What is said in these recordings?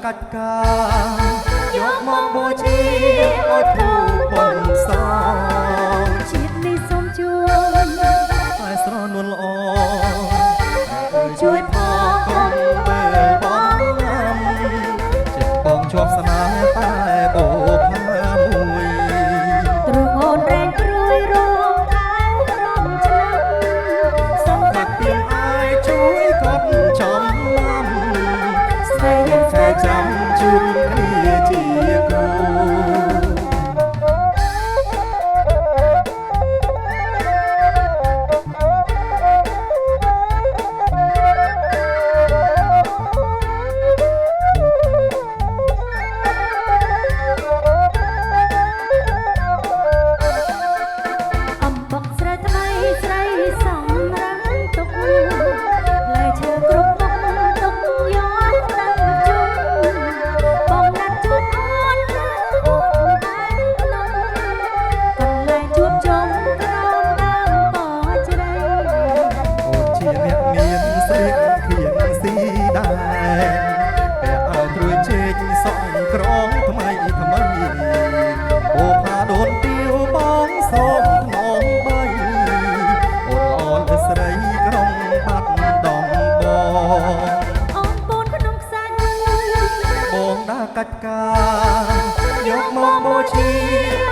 កាច់ការយកមកបូជាឲ្យគ្រូបុណ្យសងជាតិនេះសូមជួនតែស្រនួលល្អជួយផងកុំមើលបងចិត្តបងជាប់ស្នេហ៍តែបោផាមួយទ្រង់អូនរែងព្រួយរងតែរំឆ្នាំសូមកាត់ពីឲ្យជួយកត់ចំណាំស្នេហ៍យើងតែចាំជួបគ្នាជាគូក្រងថ្មីថ្មីអូផាដូនទៀវបងសូមថ្នមបីអូនល្អនស្រីក្រុងបាត់ដំបងអូនពូនក្នុងខ្សាច់បងដើរកាច់ការយកមកបូជា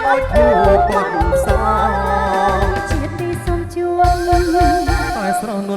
ឲ្យគ្រូបុណ្យសងជាតិនេះសូមជួនតែស្រនួល